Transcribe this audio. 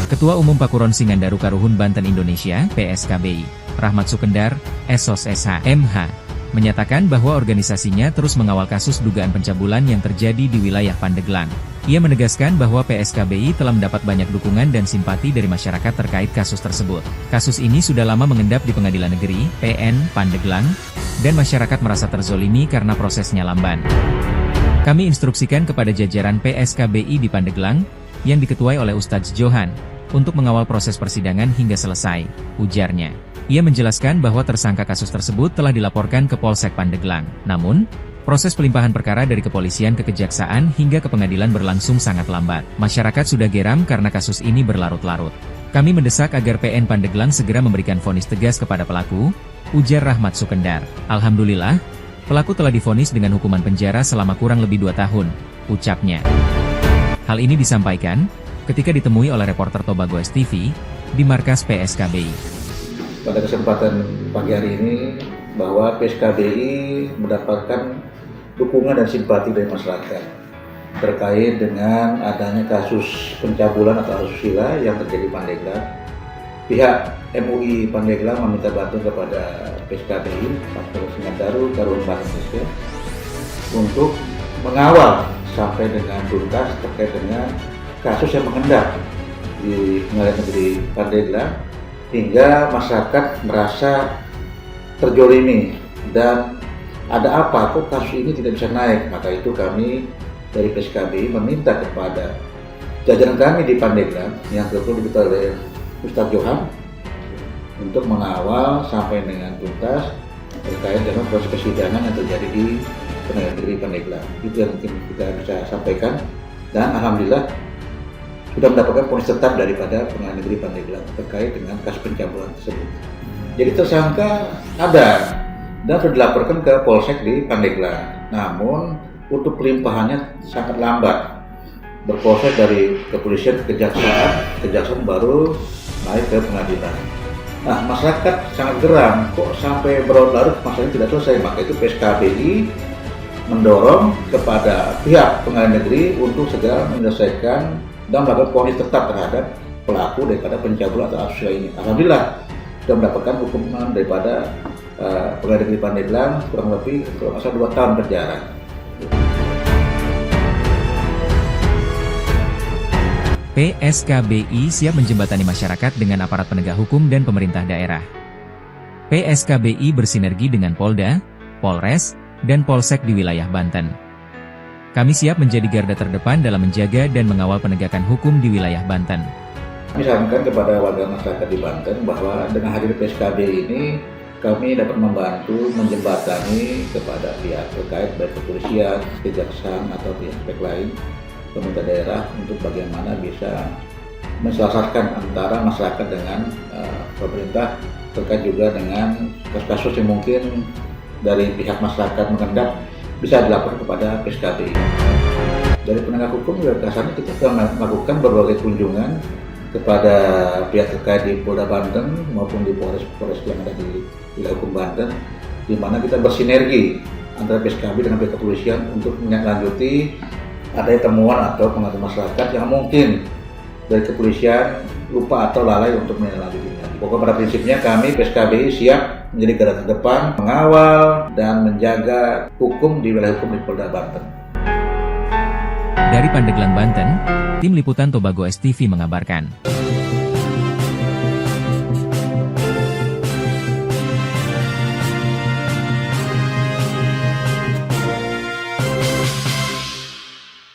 Ketua Umum Pakuron Singandaru Karuhun Banten Indonesia, PSKBI, Rahmat Sukendar, SOS SH, MH, menyatakan bahwa organisasinya terus mengawal kasus dugaan pencabulan yang terjadi di wilayah Pandeglang. Ia menegaskan bahwa PSKBI telah mendapat banyak dukungan dan simpati dari masyarakat terkait kasus tersebut. Kasus ini sudah lama mengendap di Pengadilan Negeri, PN, Pandeglang, dan masyarakat merasa terzolimi karena prosesnya lamban. Kami instruksikan kepada jajaran PSKBI di Pandeglang, yang diketuai oleh Ustadz Johan, untuk mengawal proses persidangan hingga selesai, ujarnya. Ia menjelaskan bahwa tersangka kasus tersebut telah dilaporkan ke Polsek Pandeglang. Namun, proses pelimpahan perkara dari kepolisian ke kejaksaan hingga ke pengadilan berlangsung sangat lambat. Masyarakat sudah geram karena kasus ini berlarut-larut. Kami mendesak agar PN Pandeglang segera memberikan vonis tegas kepada pelaku, ujar Rahmat Sukendar. Alhamdulillah, pelaku telah divonis dengan hukuman penjara selama kurang lebih 2 tahun, ucapnya. Hal ini disampaikan ketika ditemui oleh reporter Tobago STV di markas PSKBI. Pada kesempatan pagi hari ini, bahwa PSKBI mendapatkan dukungan dan simpati dari masyarakat terkait dengan adanya kasus pencabulan atau asusila yang terjadi di Pandeglang. Pihak MUI Pandeglang meminta bantuan kepada PSKBI, Pakuron Singandaru Karuhun Banten Indonesia, untuk mengawal sampai dengan tuntas terkait dengan kasus yang mengendap di Pengadilan Negeri Pandeglang, hingga masyarakat merasa terzolimi dan ada apa kok kasus ini tidak bisa naik. Maka itu kami dari PSKBI meminta kepada jajaran kami di Pandeglang yang kebetulan diketuai oleh Ustadz Johan untuk mengawal sampai dengan tuntas terkait dengan proses persidangan yang terjadi di Pengadilan Negeri Pandeglang. Itu yang mungkin kita bisa sampaikan, dan alhamdulillah sudah mendapatkan vonis tetap daripada Pengadilan Negeri Pandeglang terkait dengan kasus pencabulan tersebut. Jadi tersangka ada dan sudah dilaporkan ke Polsek di Pandeglang. Namun untuk pelimpahannya sangat lambat. Berproses dari kepolisian ke kejaksaan baru naik ke pengadilan. Nah, masyarakat sangat geram, kok sampai berlarut-larut masalahnya tidak selesai. Maka itu PSKBI mendorong kepada pihak Pengadilan Negeri untuk segera menyelesaikan dan melakukan vonis tetap terhadap pelaku daripada pencabulan atau asusila ini. Alhamdulillah sudah mendapatkan hukuman daripada Pengadilan Negeri Pandeglang kurang lebih 2 tahun penjara. PSKBI siap menjembatani masyarakat dengan aparat penegak hukum dan pemerintah daerah. PSKBI bersinergi dengan Polda, Polres, dan Polsek di wilayah Banten. Kami siap menjadi garda terdepan dalam menjaga dan mengawal penegakan hukum di wilayah Banten. Kami sarankan kepada warga masyarakat di Banten bahwa dengan hadir PSKBI ini, kami dapat membantu menjembatani kepada pihak terkait baik kepolisian, kejaksaan atau pihak lain, pemerintah daerah, untuk bagaimana bisa menselaraskan antara masyarakat dengan pemerintah terkait juga dengan kasus-kasus yang mungkin dari pihak masyarakat mengendap bisa dilaporkan kepada PSKBI. Dari penegak hukum juga kasarnya kita sudah melakukan berbagai kunjungan kepada pihak terkait di Polda Banten maupun di Polres yang ada di wilayah hukum Banten, di mana kita bersinergi antara PSKBI dengan pihak kepolisian untuk menindaklanjuti adanya temuan atau pengaduan masyarakat yang mungkin dari kepolisian lupa atau lalai untuk menindaklanjutinya. Pokoknya pada prinsipnya kami PSKBI siap menjadi garda terdepan, mengawal dan menjaga hukum di wilayah hukum di Polda Banten. Dari Pandeglang, Banten, tim liputan Tobago STV mengabarkan.